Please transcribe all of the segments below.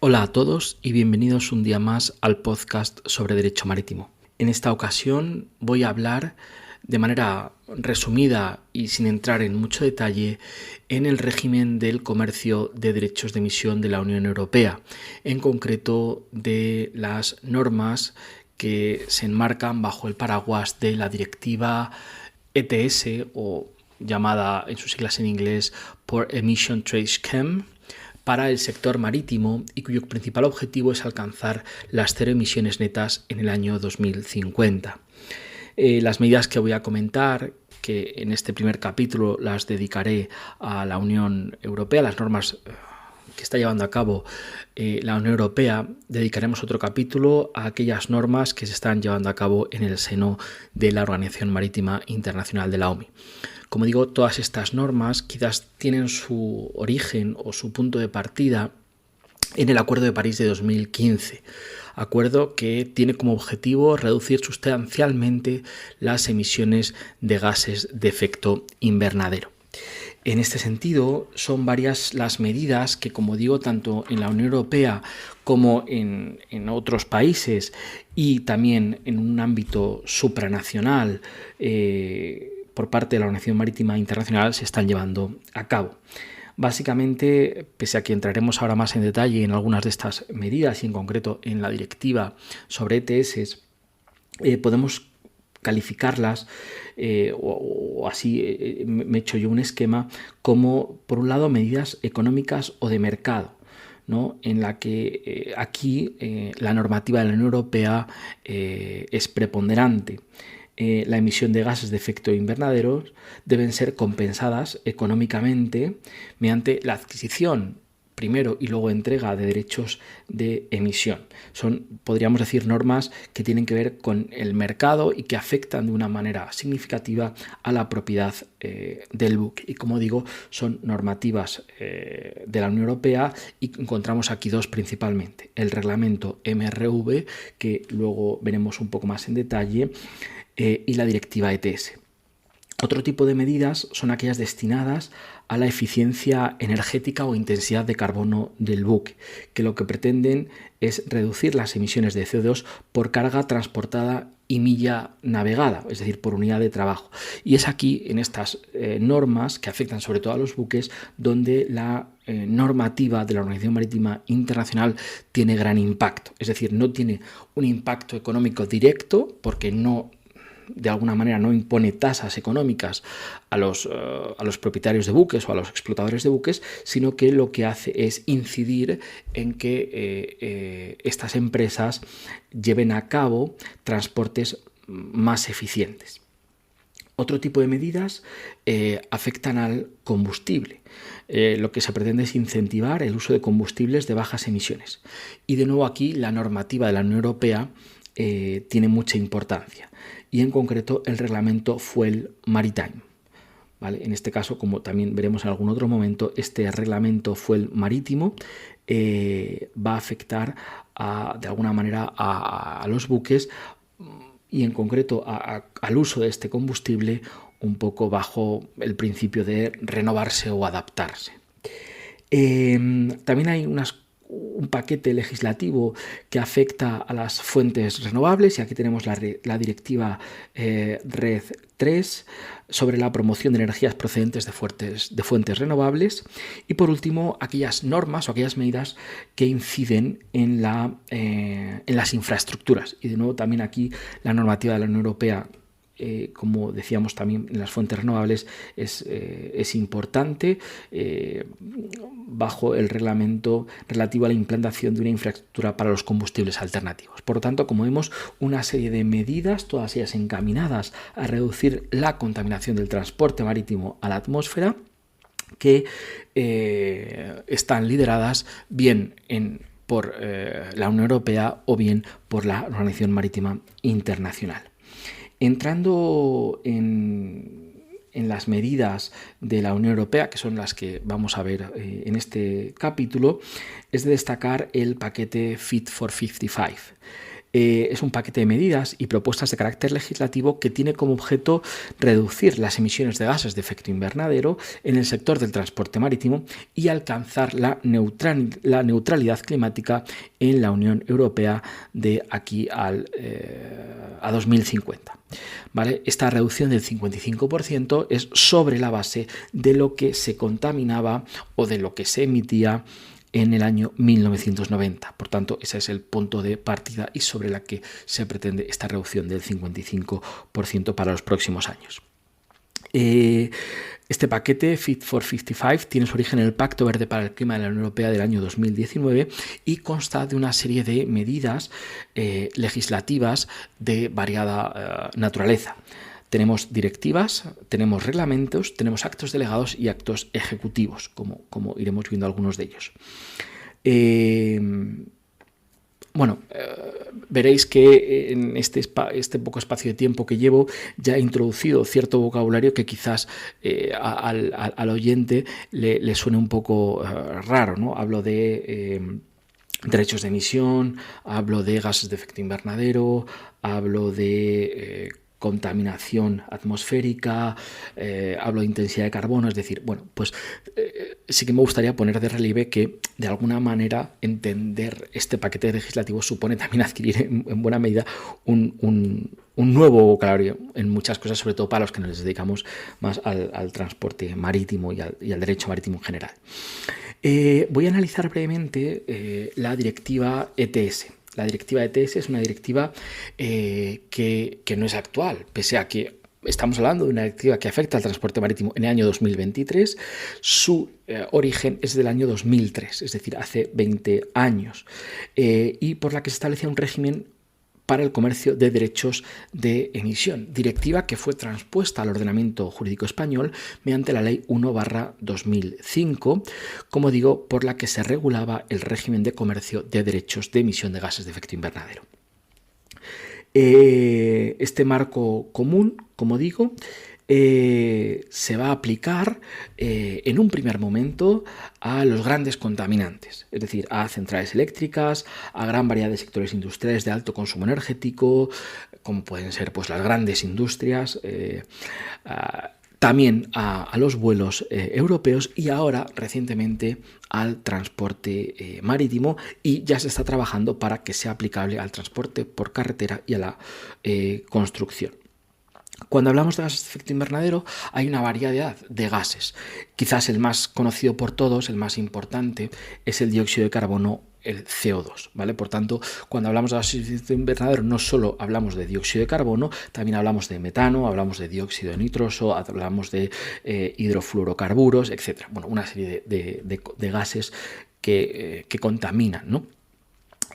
Hola a todos y bienvenidos un día más al podcast sobre Derecho Marítimo. En esta ocasión voy a hablar de manera resumida y sin entrar en mucho detalle en el régimen del comercio de derechos de emisión de la Unión Europea, en concreto de las normas que se enmarcan bajo el paraguas de la directiva ETS o llamada en sus siglas en inglés por Emission Trade Scheme para el sector marítimo y cuyo principal objetivo es alcanzar las cero emisiones netas en el año 2050. Las medidas que voy a comentar, que en este primer capítulo las dedicaré a la Unión Europea, las normas que está llevando a cabo la Unión Europea, dedicaremos otro capítulo a aquellas normas que se están llevando a cabo en el seno de la Organización Marítima Internacional de la OMI. Como digo, todas estas normas quizás tienen su origen o su punto de partida en el Acuerdo de París de 2015, acuerdo que tiene como objetivo reducir sustancialmente las emisiones de gases de efecto invernadero. En este sentido, son varias las medidas que, como digo, tanto en la Unión Europea como en otros países y también en un ámbito supranacional por parte de la Organización Marítima Internacional se están llevando a cabo. Básicamente, pese a que entraremos ahora más en detalle en algunas de estas medidas y en concreto en la directiva sobre ETS, podemos calificarlas o así me he hecho yo un esquema como, por un lado, medidas económicas o de mercado, ¿no? En la que aquí la normativa de la Unión Europea es preponderante. La emisión de gases de efecto invernadero deben ser compensadas económicamente mediante la adquisición primero y luego entrega de derechos de emisión. Son, podríamos decir, normas que tienen que ver con el mercado y que afectan de una manera significativa a la propiedad del buque. Y como digo, son normativas de la Unión Europea y encontramos aquí dos principalmente. El reglamento MRV, que luego veremos un poco más en detalle, y la directiva ETS. Otro tipo de medidas son aquellas destinadas a la eficiencia energética o intensidad de carbono del buque, que lo que pretenden es reducir las emisiones de CO2 por carga transportada y milla navegada, es decir, por unidad de trabajo. Y es aquí, en estas normas que afectan sobre todo a los buques, donde la normativa de la Organización Marítima Internacional tiene gran impacto. Es decir, no tiene un impacto económico directo porque de alguna manera no impone tasas económicas a los propietarios de buques o a los explotadores de buques, sino que lo que hace es incidir en que estas empresas lleven a cabo transportes más eficientes. Otro tipo de medidas afectan al combustible. Lo que se pretende es incentivar el uso de combustibles de bajas emisiones. Y de nuevo aquí la normativa de la Unión Europea tiene mucha importancia, y en concreto el reglamento Fuel Maritime. ¿Vale? En este caso, como también veremos en algún otro momento, este reglamento Fuel Marítimo va a afectar de alguna manera a los buques y en concreto al uso de este combustible un poco bajo el principio de renovarse o adaptarse. También hay un paquete legislativo que afecta a las fuentes renovables, y aquí tenemos la directiva RED III sobre la promoción de energías procedentes de fuentes renovables, y por último aquellas normas o aquellas medidas que inciden en las infraestructuras. Y de nuevo también aquí la normativa de la Unión Europea, como decíamos también en las fuentes renovables, es importante bajo el reglamento relativo a la implantación de una infraestructura para los combustibles alternativos. Por lo tanto, como vemos, una serie de medidas, todas ellas encaminadas a reducir la contaminación del transporte marítimo a la atmósfera, que están lideradas bien por la Unión Europea o bien por la Organización Marítima Internacional. Entrando en las medidas de la Unión Europea, que son las que vamos a ver en este capítulo, es de destacar el paquete Fit for 55. Es un paquete de medidas y propuestas de carácter legislativo que tiene como objeto reducir las emisiones de gases de efecto invernadero en el sector del transporte marítimo y alcanzar la neutralidad climática en la Unión Europea de aquí a 2050. ¿Vale? Esta reducción del 55% es sobre la base de lo que se contaminaba o de lo que se emitía en el año 1990. Por tanto, ese es el punto de partida y sobre la que se pretende esta reducción del 55% para los próximos años. Este paquete Fit for 55 tiene su origen en el Pacto Verde para el Clima de la Unión Europea del año 2019 y consta de una serie de medidas legislativas de variada naturaleza. Tenemos directivas, tenemos reglamentos, tenemos actos delegados y actos ejecutivos, como iremos viendo algunos de ellos. Veréis que en este poco espacio de tiempo que llevo ya he introducido cierto vocabulario que quizás al oyente le suene un poco raro, ¿no? Hablo de derechos de emisión, hablo de gases de efecto invernadero, hablo de contaminación atmosférica, hablo de intensidad de carbono, es decir, sí que me gustaría poner de relieve que de alguna manera entender este paquete legislativo supone también adquirir en buena medida un nuevo vocabulario en muchas cosas, sobre todo para los que nos dedicamos más al transporte marítimo y al derecho marítimo en general. Voy a analizar brevemente la directiva ETS. La directiva ETS es una directiva que no es actual, pese a que estamos hablando de una directiva que afecta al transporte marítimo en el año 2023. Su origen es del año 2003, es decir, hace 20 años, y por la que se establecía un régimen para el comercio de derechos de emisión, directiva que fue transpuesta al ordenamiento jurídico español mediante la Ley 1/2005, como digo, por la que se regulaba el régimen de comercio de derechos de emisión de gases de efecto invernadero. Este marco común, como digo, se va a aplicar en un primer momento a los grandes contaminantes, es decir, a centrales eléctricas, a gran variedad de sectores industriales de alto consumo energético, como pueden ser pues, las grandes industrias, también a los vuelos europeos y ahora recientemente al transporte marítimo, y ya se está trabajando para que sea aplicable al transporte por carretera y a la construcción. Cuando hablamos de gases de efecto invernadero hay una variedad de gases. Quizás el más conocido por todos, el más importante, es el dióxido de carbono, el CO2, ¿vale? Por tanto, cuando hablamos de gases de efecto invernadero no solo hablamos de dióxido de carbono, también hablamos de metano, hablamos de dióxido de nitroso, hablamos de hidrofluorocarburos, etc. Bueno, una serie de gases que contaminan, ¿no?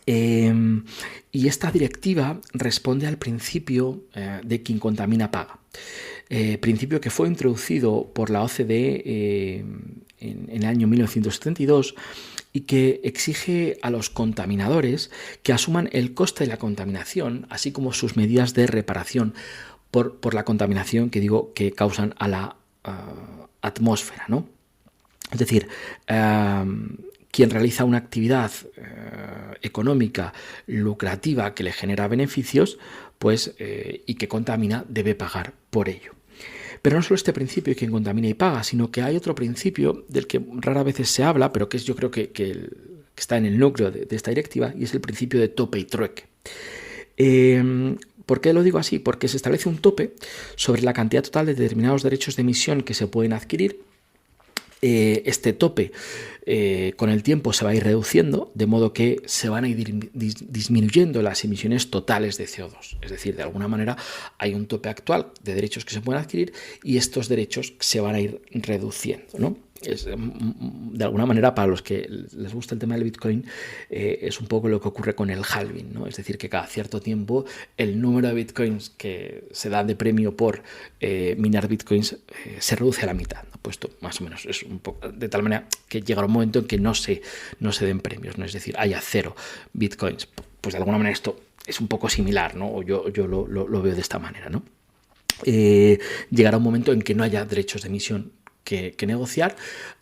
Y esta directiva responde al principio de quien contamina paga. Principio que fue introducido por la OCDE en el año 1972 y que exige a los contaminadores que asuman el coste de la contaminación, así como sus medidas de reparación por la contaminación que causan a la atmósfera, ¿no? Es decir, quien realiza una actividad económica lucrativa que le genera beneficios, pues, y que contamina, debe pagar por ello. Pero no solo este principio de quien contamina y paga, sino que hay otro principio del que rara veces se habla, pero que yo creo que está en el núcleo de esta directiva, y es el principio de tope y trueque. ¿Por qué lo digo así? Porque se establece un tope sobre la cantidad total de determinados derechos de emisión que se pueden adquirir. Este tope con el tiempo se va a ir reduciendo, de modo que se van a ir disminuyendo las emisiones totales de CO2. Es decir, de alguna manera hay un tope actual de derechos que se pueden adquirir y estos derechos se van a ir reduciendo, ¿no? De alguna manera, para los que les gusta el tema del Bitcoin, es un poco lo que ocurre con el halving, ¿no? Es decir, que cada cierto tiempo el número de Bitcoins que se da de premio por minar Bitcoins se reduce a la mitad, ¿no? Pues esto más o menos es un poco de tal manera que llegará un momento en que no se den premios, ¿no? Es decir, haya 0 Bitcoins. Pues de alguna manera esto es un poco similar, ¿no? O yo lo veo de esta manera, ¿no? Llegará un momento en que no haya derechos de emisión que negociar.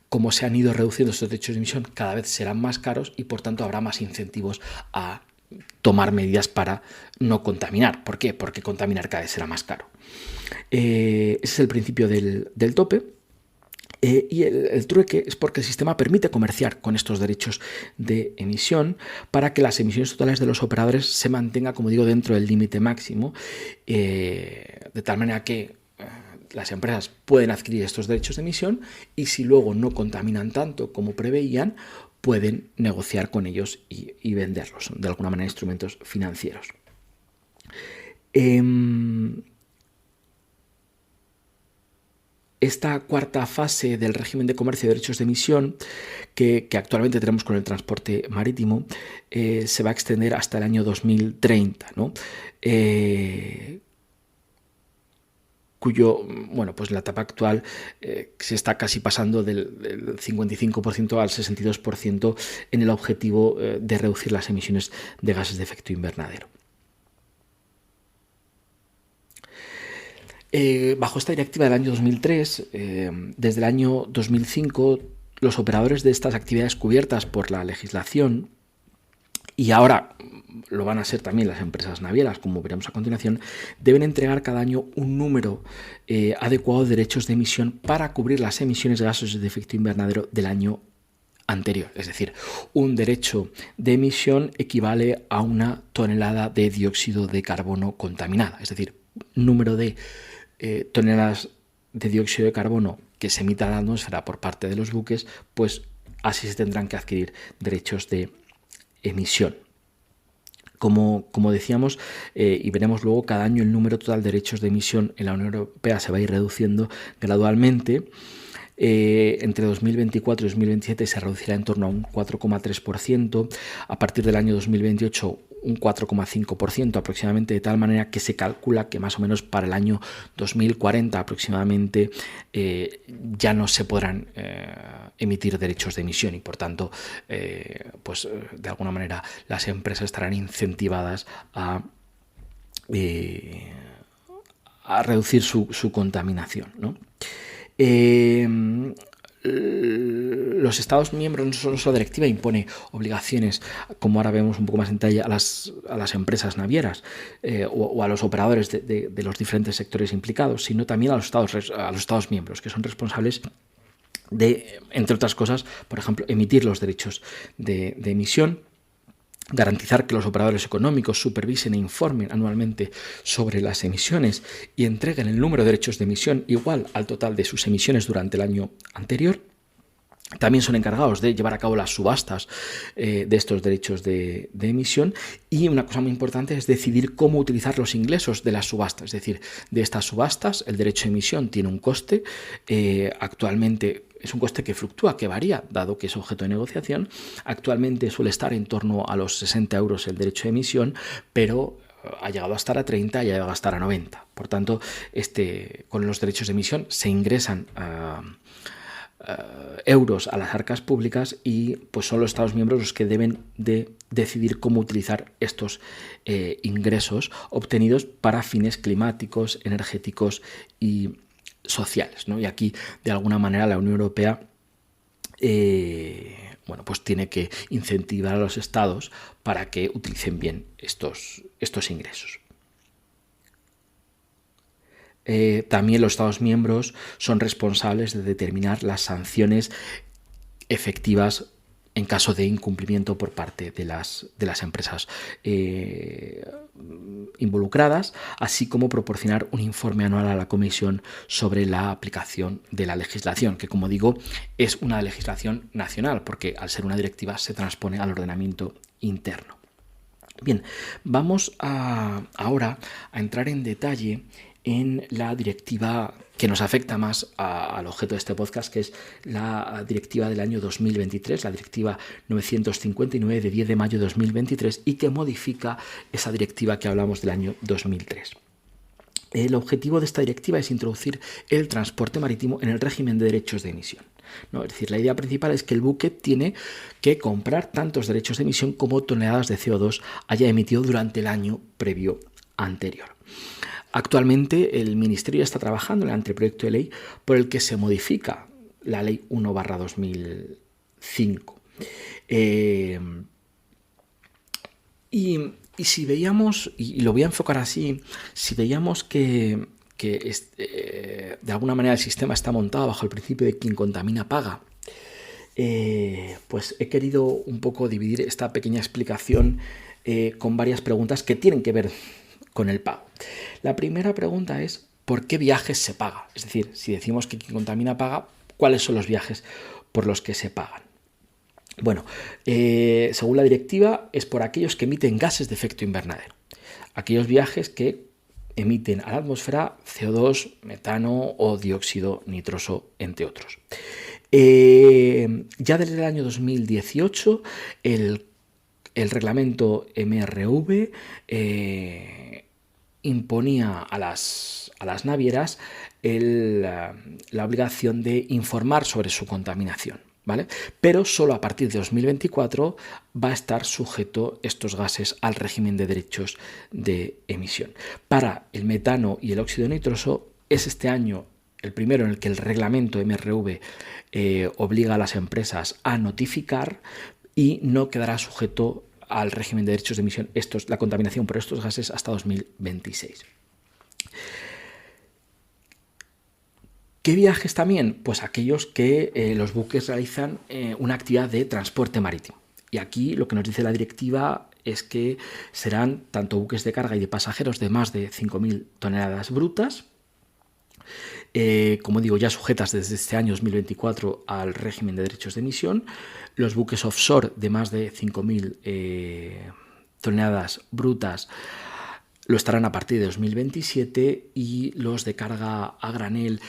Como se han ido reduciendo estos derechos de emisión, cada vez serán más caros y por tanto habrá más incentivos a tomar medidas para no contaminar. ¿Por qué? Porque contaminar cada vez será más caro. Ese es el principio del tope. Y el trueque es porque el sistema permite comerciar con estos derechos de emisión para que las emisiones totales de los operadores se mantengan, como digo, dentro del límite máximo, de tal manera que las empresas pueden adquirir estos derechos de emisión y si luego no contaminan tanto como preveían, pueden negociar con ellos y venderlos. Son de alguna manera instrumentos financieros. Esta cuarta fase del régimen de comercio de derechos de emisión que actualmente tenemos con el transporte marítimo se va a extender hasta el año 2030, ¿no? Cuyo, bueno, pues la etapa actual se está casi pasando del 55% al 62% en el objetivo de reducir las emisiones de gases de efecto invernadero. Bajo esta directiva del año 2003, desde el año 2005, los operadores de estas actividades cubiertas por la legislación, y ahora lo van a ser también las empresas navieras, como veremos a continuación, deben entregar cada año un número adecuado de derechos de emisión para cubrir las emisiones de gases de efecto invernadero del año anterior. Es decir, un derecho de emisión equivale a una tonelada de dióxido de carbono contaminada. Es decir, número de toneladas de dióxido de carbono que se emita a la atmósfera por parte de los buques, pues así se tendrán que adquirir derechos de emisión. Como decíamos, y veremos luego, cada año el número total de derechos de emisión en la Unión Europea se va a ir reduciendo gradualmente. Entre 2024 y 2027 se reducirá en torno a un 4,3%, a partir del año 2028 un 4,5% aproximadamente, de tal manera que se calcula que más o menos para el año 2040 aproximadamente ya no se podrán emitir derechos de emisión y por tanto pues de alguna manera las empresas estarán incentivadas a reducir su contaminación, ¿no? Los Estados miembros, no solo la directiva impone obligaciones, como ahora vemos un poco más en detalle, a las empresas navieras o a los operadores de los diferentes sectores implicados, sino también a los Estados miembros, que son responsables de, entre otras cosas, por ejemplo, emitir los derechos de emisión, garantizar que los operadores económicos supervisen e informen anualmente sobre las emisiones y entreguen el número de derechos de emisión igual al total de sus emisiones durante el año anterior. También son encargados de llevar a cabo las subastas de estos derechos de emisión y una cosa muy importante es decidir cómo utilizar los ingresos de las subastas. Es decir, de estas subastas el derecho de emisión tiene un coste, actualmente es un coste que fluctúa, que varía, dado que es objeto de negociación. Actualmente suele estar en torno a los 60 euros el derecho de emisión, pero ha llegado a estar a 30 y ha llegado a estar a 90. Por tanto, con los derechos de emisión se ingresan euros a las arcas públicas y pues son los Estados miembros los que deben de decidir cómo utilizar estos ingresos obtenidos para fines climáticos, energéticos y sociales, ¿no? Y aquí de alguna manera la Unión Europea pues tiene que incentivar a los estados para que utilicen bien estos ingresos. También los Estados miembros son responsables de determinar las sanciones efectivas en caso de incumplimiento por parte de las empresas involucradas, así como proporcionar un informe anual a la Comisión sobre la aplicación de la legislación, que como digo es una legislación nacional, porque al ser una directiva se transpone al ordenamiento interno. Bien, vamos ahora a entrar en detalle en la directiva que nos afecta más al objeto de este podcast, que es la directiva del año 2023, la directiva 959 de 10 de mayo de 2023 y que modifica esa directiva que hablamos del año 2003. El objetivo de esta directiva es introducir el transporte marítimo en el régimen de derechos de emisión, ¿no? Es decir, la idea principal es que el buque tiene que comprar tantos derechos de emisión como toneladas de CO2 haya emitido durante el año previo anterior. Actualmente el Ministerio está trabajando en el anteproyecto de ley por el que se modifica la Ley 1/2005. Y si veíamos, y lo voy a enfocar así, si veíamos que de alguna manera el sistema está montado bajo el principio de quien contamina paga, pues he querido un poco dividir esta pequeña explicación con varias preguntas que tienen que ver con el pago. La primera pregunta es: ¿por qué viajes se paga? Es decir, si decimos que quien contamina paga, ¿cuáles son los viajes por los que se pagan? Bueno, según la directiva, es por aquellos que emiten gases de efecto invernadero. Aquellos viajes que emiten a la atmósfera CO2, metano o dióxido nitroso, entre otros. Ya desde el año 2018, el reglamento MRV imponía a las navieras la obligación de informar sobre su contaminación, ¿vale? Pero solo a partir de 2024 va a estar sujeto estos gases al régimen de derechos de emisión. Para el metano y el óxido nitroso es este año el primero en el que el reglamento MRV obliga a las empresas a notificar y no quedará sujeto al régimen de derechos de emisión la contaminación por estos gases hasta 2026. ¿Qué viajes también? Pues aquellos que los buques realizan una actividad de transporte marítimo. Y aquí lo que nos dice la directiva es que serán tanto buques de carga y de pasajeros de más de 5.000 toneladas brutas, como digo, ya sujetas desde este año 2024 al régimen de derechos de emisión, los buques offshore de más de 5.000 toneladas brutas lo estarán a partir de 2027 y los de carga a granel,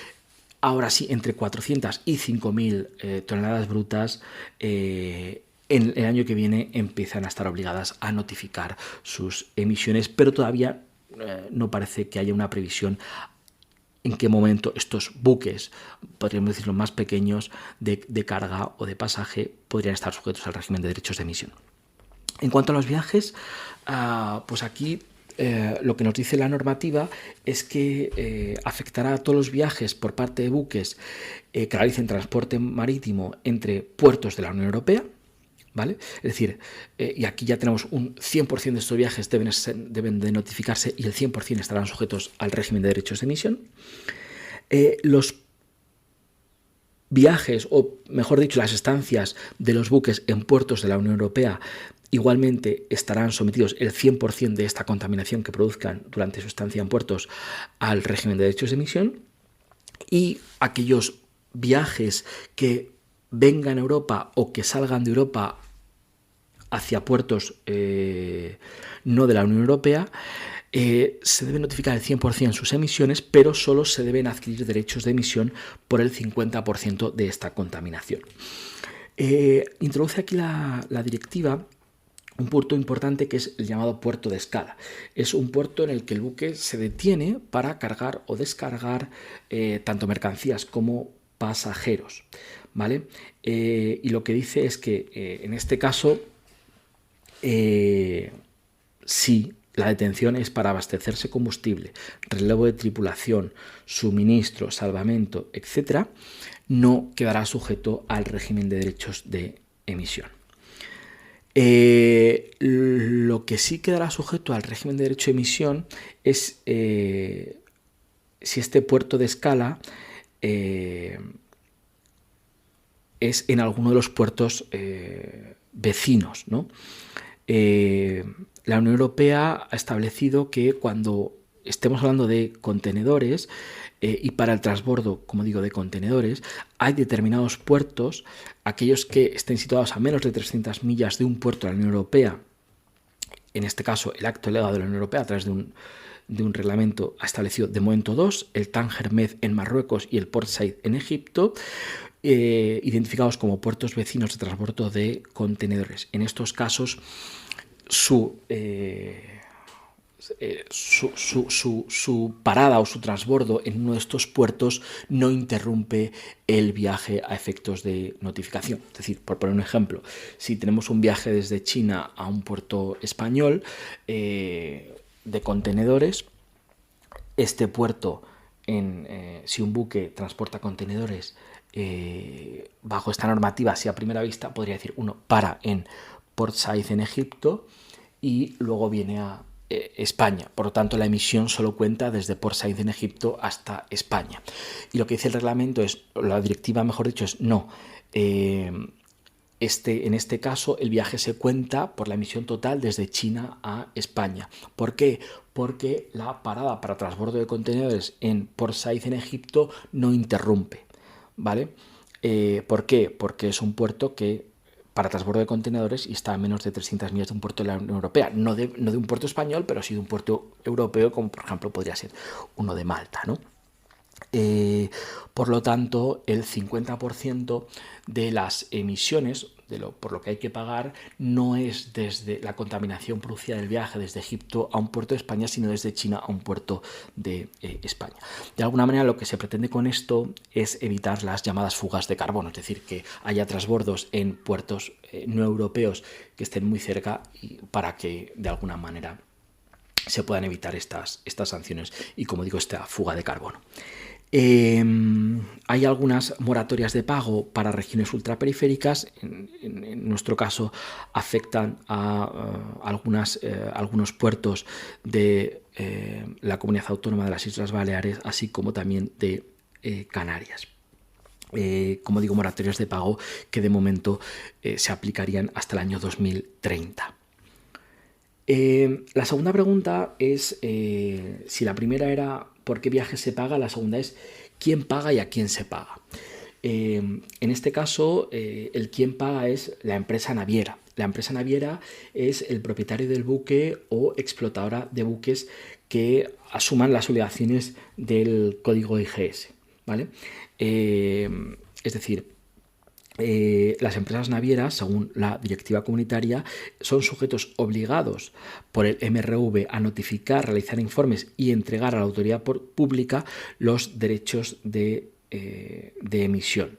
ahora sí, entre 400 y 5.000 toneladas brutas, en el año que viene empiezan a estar obligadas a notificar sus emisiones, pero todavía no parece que haya una previsión en qué momento estos buques, podríamos decir los más pequeños, de carga o de pasaje, podrían estar sujetos al régimen de derechos de emisión. En cuanto a los viajes, pues aquí lo que nos dice la normativa es que afectará a todos los viajes por parte de buques que realicen transporte marítimo entre puertos de la Unión Europea, ¿vale? Es decir, y aquí ya tenemos un 100% de estos viajes deben de notificarse y el 100% estarán sujetos al régimen de derechos de emisión. Los viajes, o mejor dicho, las estancias de los buques en puertos de la Unión Europea igualmente estarán sometidos el 100% de esta contaminación que produzcan durante su estancia en puertos al régimen de derechos de emisión. Y aquellos viajes que vengan a Europa o que salgan de Europa hacia puertos no de la Unión Europea, se debe notificar el 100% sus emisiones, pero solo se deben adquirir derechos de emisión por el 50% de esta contaminación. Introduce aquí la directiva un puerto importante que es el llamado puerto de escala. Es un puerto en el que el buque se detiene para cargar o descargar tanto mercancías como pasajeros, ¿vale? Y lo que dice es que en este caso, si la detención es para abastecerse combustible, relevo de tripulación, suministro, salvamento, etc., no quedará sujeto al régimen de derechos de emisión. Lo que sí quedará sujeto al régimen de derecho de emisión es si este puerto de escala es en alguno de los puertos vecinos, ¿no? La Unión Europea ha establecido que cuando estemos hablando de contenedores y para el transbordo, como digo, de contenedores, hay determinados puertos, aquellos que estén situados a menos de 300 millas de un puerto de la Unión Europea, en este caso el acto delegado de la Unión Europea a través de un reglamento ha establecido de momento dos, el Tánger Med en Marruecos y el Port Said en Egipto, identificados como puertos vecinos de transbordo de contenedores. En estos casos, su parada o su transbordo en uno de estos puertos no interrumpe el viaje a efectos de notificación. Es decir, por poner un ejemplo, si tenemos un viaje desde China a un puerto español de contenedores, este puerto, si un buque transporta contenedores bajo esta normativa, si a primera vista podría decir uno para en Port Said en Egipto y luego viene a España. Por lo tanto, la emisión solo cuenta desde Port Said en Egipto hasta España. Y lo que dice el reglamento es, la directiva mejor dicho es no. En este caso, el viaje se cuenta por la emisión total desde China a España. ¿Por qué? Porque la parada para transbordo de contenedores en Port Said en Egipto no interrumpe, ¿vale? ¿Por qué? Porque es un puerto que para transbordo de contenedores y está a menos de 300 millas de un puerto de la Unión Europea, no de un puerto español, pero sí de un puerto europeo, como por ejemplo podría ser uno de Malta, ¿no? Por lo tanto, el 50% de las emisiones, por lo que hay que pagar, no es desde la contaminación producida del viaje desde Egipto a un puerto de España, sino desde China a un puerto de España. De alguna manera, lo que se pretende con esto es evitar las llamadas fugas de carbono, es decir, que haya transbordos en puertos no europeos que estén muy cerca para que de alguna manera se puedan evitar estas sanciones y, como digo, esta fuga de carbono. Hay algunas moratorias de pago para regiones ultraperiféricas. En nuestro caso afectan a algunos puertos de la comunidad autónoma de las Islas Baleares, así como también de Canarias. Como digo, moratorias de pago que de momento se aplicarían hasta el año 2030. La segunda pregunta es, si la primera era ¿por qué viaje se paga? La segunda es ¿quién paga y a quién se paga? En este caso, el quién paga es la empresa naviera. La empresa naviera es el propietario del buque o explotadora de buques que asuman las obligaciones del código IGS, ¿vale? Es decir, las empresas navieras, según la directiva comunitaria, son sujetos obligados por el MRV a notificar, realizar informes y entregar a la autoridad pública los derechos de emisión.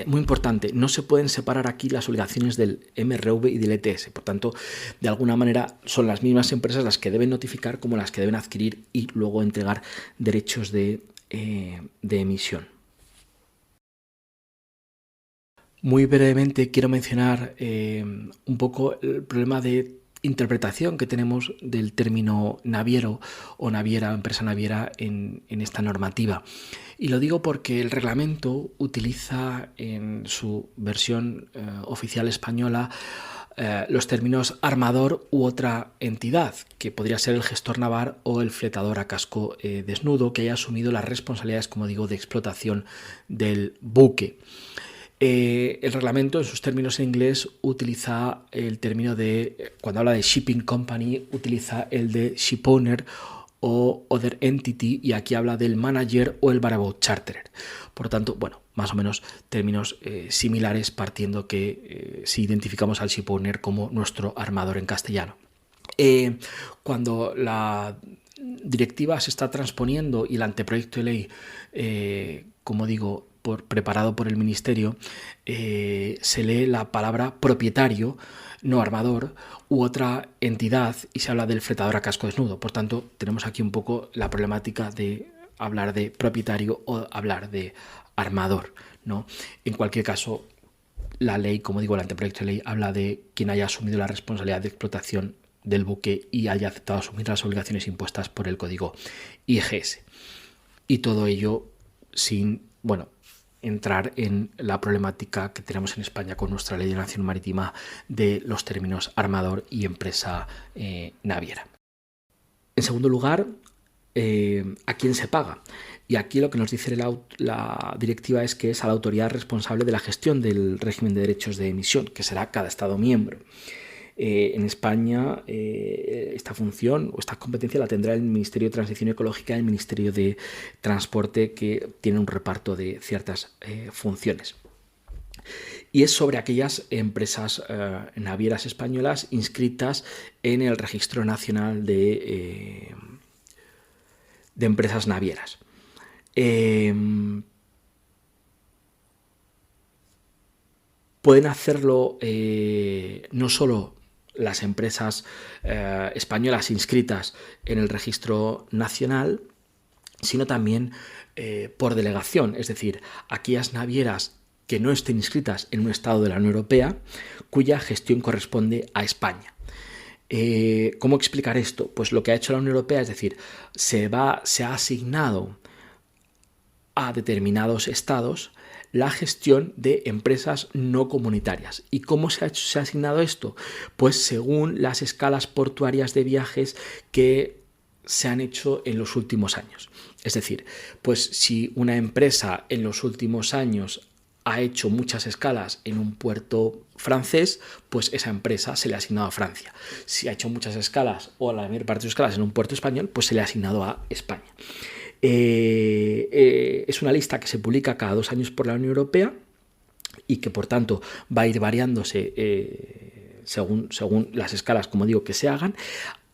Muy importante, no se pueden separar aquí las obligaciones del MRV y del ETS, por tanto, de alguna manera son las mismas empresas las que deben notificar como las que deben adquirir y luego entregar derechos de emisión. Muy brevemente quiero mencionar un poco el problema de interpretación que tenemos del término naviero o naviera, empresa naviera en esta normativa. Y lo digo porque el reglamento utiliza en su versión oficial española los términos armador u otra entidad, que podría ser el gestor naval o el fletador a casco desnudo, que haya asumido las responsabilidades, como digo, de explotación del buque. El reglamento, en sus términos en inglés, utiliza el término de, cuando habla de shipping company, utiliza el de shipowner o other entity, y aquí habla del manager o el bareboat charterer. Por lo tanto, bueno, más o menos términos similares, partiendo que si identificamos al shipowner como nuestro armador en castellano. Cuando la directiva se está transponiendo y el anteproyecto de ley, como digo, preparado por el Ministerio, se lee la palabra propietario, no armador, u otra entidad, y se habla del fletador a casco desnudo. Por tanto, tenemos aquí un poco la problemática de hablar de propietario o hablar de armador, ¿no? En cualquier caso, la ley, como digo, el anteproyecto de ley habla de quien haya asumido la responsabilidad de explotación del buque y haya aceptado asumir las obligaciones impuestas por el código IGS. Y todo ello sin, entrar en la problemática que tenemos en España con nuestra ley de navegación marítima de los términos armador y empresa naviera. En segundo lugar, ¿a quién se paga? Y aquí lo que nos dice la directiva es que es a la autoridad responsable de la gestión del régimen de derechos de emisión, que será cada Estado miembro. En España esta función o esta competencia la tendrá el Ministerio de Transición Ecológica y el Ministerio de Transporte, que tiene un reparto de ciertas funciones. Y es sobre aquellas empresas navieras españolas inscritas en el Registro Nacional de Empresas Navieras. Pueden hacerlo no solo las empresas españolas inscritas en el registro nacional, sino también por delegación, es decir, aquellas navieras que no estén inscritas en un estado de la Unión Europea cuya gestión corresponde a España. ¿Cómo explicar esto? Pues lo que ha hecho la Unión Europea, es decir, se ha asignado a determinados estados la gestión de empresas no comunitarias. ¿Y cómo se ha asignado esto? Pues según las escalas portuarias de viajes que se han hecho en los últimos años. Es decir, pues si una empresa en los últimos años ha hecho muchas escalas en un puerto francés, pues esa empresa se le ha asignado a Francia. Si ha hecho muchas escalas o la mayor parte de sus escalas en un puerto español, pues se le ha asignado a España. Es una lista que se publica cada 2 años por la Unión Europea y que por tanto va a ir variándose según las escalas, como digo, que se hagan.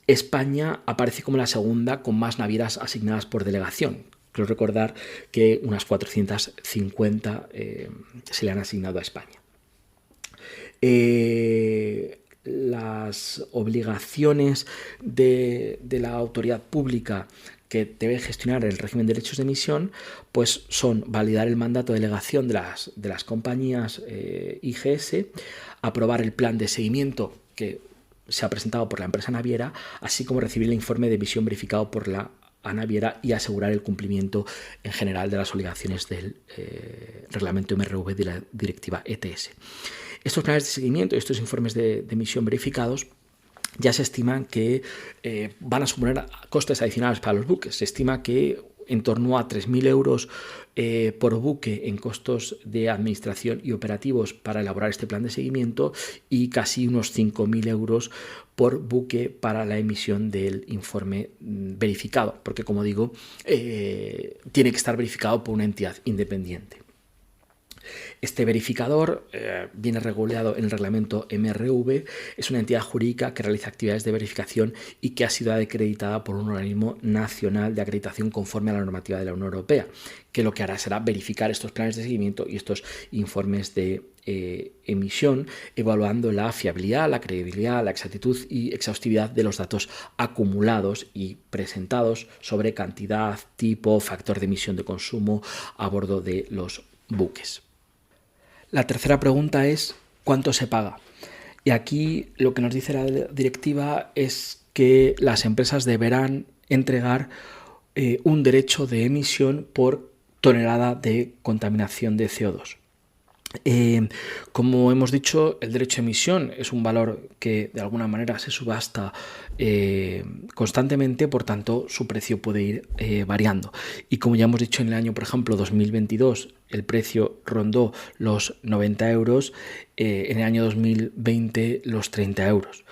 España aparece como la segunda con más navieras asignadas por delegación. Quiero recordar que unas 450 se le han asignado a España. Las obligaciones de la autoridad pública que debe gestionar el régimen de derechos de emisión, pues son validar el mandato de delegación de las compañías IGS, aprobar el plan de seguimiento que se ha presentado por la empresa naviera, así como recibir el informe de emisión verificado por la naviera y asegurar el cumplimiento en general de las obligaciones del reglamento MRV de la directiva ETS. Estos planes de seguimiento y estos informes de emisión verificados ya se estiman que van a suponer costes adicionales para los buques. Se estima que en torno a 3.000 euros por buque en costos de administración y operativos para elaborar este plan de seguimiento y casi unos 5.000 euros por buque para la emisión del informe verificado, porque como digo, tiene que estar verificado por una entidad independiente. Este verificador viene regulado en el reglamento MRV, es una entidad jurídica que realiza actividades de verificación y que ha sido acreditada por un organismo nacional de acreditación conforme a la normativa de la Unión Europea, que lo que hará será verificar estos planes de seguimiento y estos informes de emisión, evaluando la fiabilidad, la credibilidad, la exactitud y exhaustividad de los datos acumulados y presentados sobre cantidad, tipo, factor de emisión de consumo a bordo de los buques. La tercera pregunta es ¿cuánto se paga? Y aquí lo que nos dice la directiva es que las empresas deberán entregar un derecho de emisión por tonelada de contaminación de CO2. Como hemos dicho, el derecho de emisión es un valor que de alguna manera se subasta constantemente, por tanto su precio puede ir variando. Y como ya hemos dicho, en el año, por ejemplo, 2022, el precio rondó los 90 euros, en el año 2020 los 30 euros.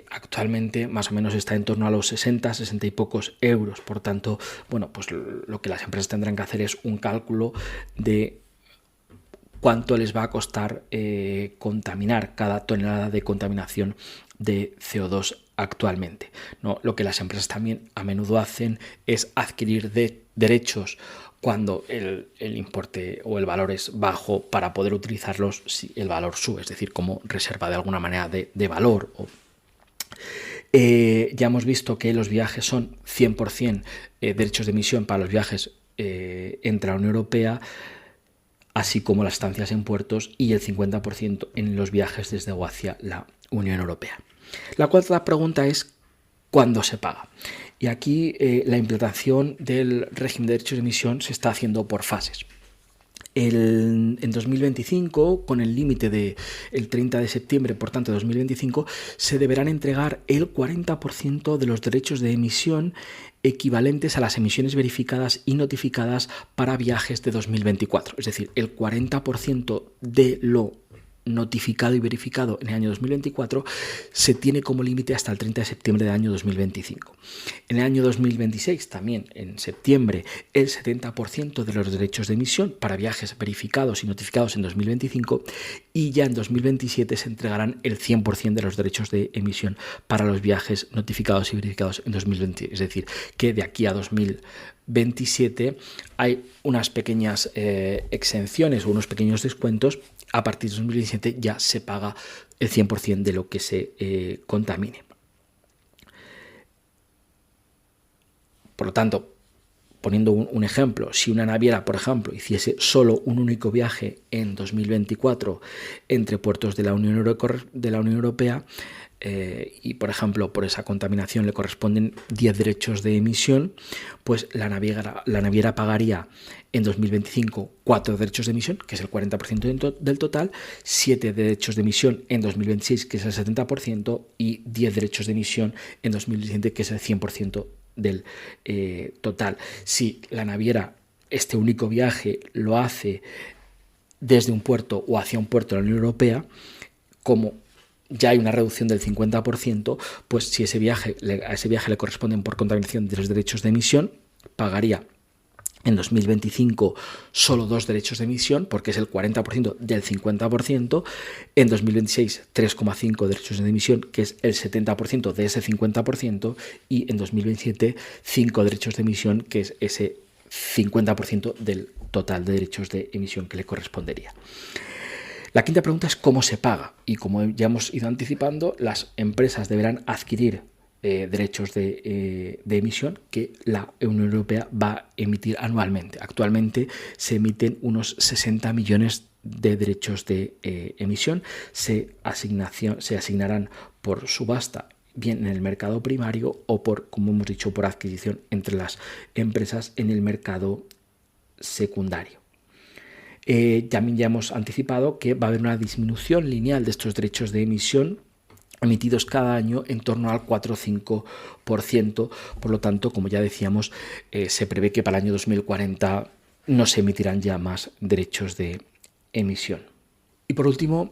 Actualmente más o menos está en torno a los 60 y pocos euros. Por tanto, bueno, pues lo que las empresas tendrán que hacer es un cálculo de cuánto les va a costar contaminar cada tonelada de contaminación de CO2 actualmente, ¿no? Lo que las empresas también a menudo hacen es adquirir derechos cuando el importe o el valor es bajo para poder utilizarlos si el valor sube, es decir, como reserva de alguna manera de valor. Ya hemos visto que los viajes son 100% derechos de emisión para los viajes entre la Unión Europea, así como las estancias en puertos, y el 50% en los viajes desde o hacia la Unión Europea. La cuarta pregunta es ¿cuándo se paga? Y aquí la implantación del régimen de derechos de emisión se está haciendo por fases. En 2025, con el límite del 30 de septiembre, por tanto, de 2025, se deberán entregar el 40% de los derechos de emisión equivalentes a las emisiones verificadas y notificadas para viajes de 2024. Es decir, el 40% de lo notificado y verificado en el año 2024 se tiene como límite hasta el 30 de septiembre del año 2025. En el año 2026, también en septiembre, el 70% de los derechos de emisión para viajes verificados y notificados en 2025, y ya en 2027 se entregarán el 100% de los derechos de emisión para los viajes notificados y verificados en 2020. Es decir, que de aquí a 2027 hay unas pequeñas exenciones o unos pequeños descuentos. A partir de 2027 ya se paga el 100% de lo que se contamine. Por lo tanto, poniendo un ejemplo, si una naviera, por ejemplo, hiciese solo un único viaje en 2024 entre puertos de la Unión Europea, y, por ejemplo, por esa contaminación le corresponden 10 derechos de emisión, pues la naviera pagaría en 2025 4 derechos de emisión, que es el 40% del total, 7 derechos de emisión en 2026, que es el 70%, y 10 derechos de emisión en 2027, que es el 100% del total. Si la naviera este único viaje lo hace desde un puerto o hacia un puerto de la Unión Europea, como ya hay una reducción del 50%, pues si a ese viaje le corresponden por contaminación de los derechos de emisión, pagaría en 2025 solo 2 derechos de emisión, porque es el 40% del 50%, en 2026 3,5 derechos de emisión, que es el 70% de ese 50%, y en 2027 5 derechos de emisión, que es ese 50% del total de derechos de emisión que le correspondería. La quinta pregunta es cómo se paga, y como ya hemos ido anticipando, las empresas deberán adquirir derechos de emisión que la Unión Europea va a emitir anualmente. Actualmente se emiten unos 60 millones de derechos de emisión, se asignarán por subasta, bien en el mercado primario o por, como hemos dicho, por adquisición entre las empresas en el mercado secundario. También ya hemos anticipado que va a haber una disminución lineal de estos derechos de emisión emitidos cada año en torno al 4 o 5%, por lo tanto, como ya decíamos, se prevé que para el año 2040 no se emitirán ya más derechos de emisión. Y por último,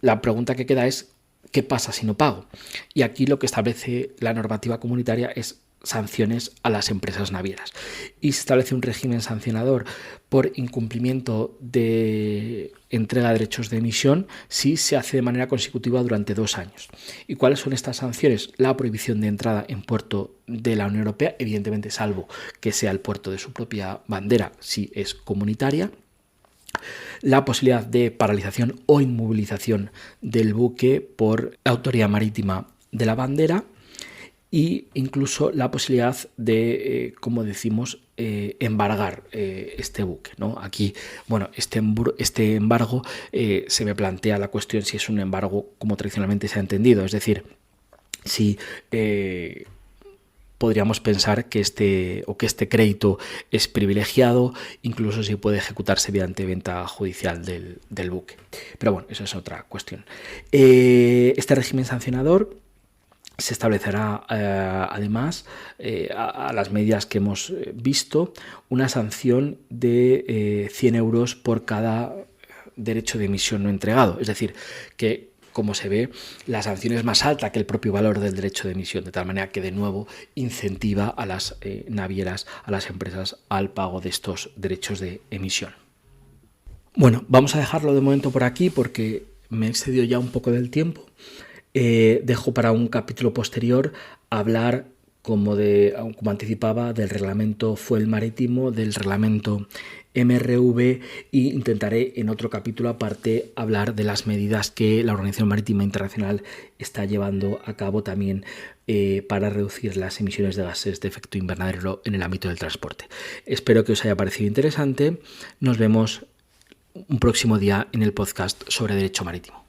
la pregunta que queda es ¿qué pasa si no pago? Y aquí lo que establece la normativa comunitaria es sanciones a las empresas navieras, y se establece un régimen sancionador por incumplimiento de entrega de derechos de emisión si se hace de manera consecutiva durante 2 años. ¿Y cuáles son estas sanciones? La prohibición de entrada en puerto de la Unión Europea, evidentemente salvo que sea el puerto de su propia bandera si es comunitaria, la posibilidad de paralización o inmovilización del buque por la autoridad marítima de la bandera, y incluso la posibilidad de, como decimos, embargar este buque, ¿no? Aquí, bueno, este embargo se me plantea la cuestión si es un embargo como tradicionalmente se ha entendido, es decir, si podríamos pensar que este crédito es privilegiado, incluso si puede ejecutarse mediante venta judicial del buque. Pero bueno, eso es otra cuestión. Este régimen sancionador se establecerá además a las medidas que hemos visto una sanción de 100 euros por cada derecho de emisión no entregado. Es decir, que como se ve, la sanción es más alta que el propio valor del derecho de emisión, de tal manera que de nuevo incentiva a las navieras, a las empresas al pago de estos derechos de emisión. Bueno, vamos a dejarlo de momento por aquí porque me he excedido ya un poco del tiempo. Dejo para un capítulo posterior hablar, como anticipaba, del reglamento Fuel Marítimo, del reglamento MRV, e intentaré en otro capítulo aparte hablar de las medidas que la Organización Marítima Internacional está llevando a cabo también para reducir las emisiones de gases de efecto invernadero en el ámbito del transporte. Espero que os haya parecido interesante. Nos vemos un próximo día en el podcast sobre Derecho Marítimo.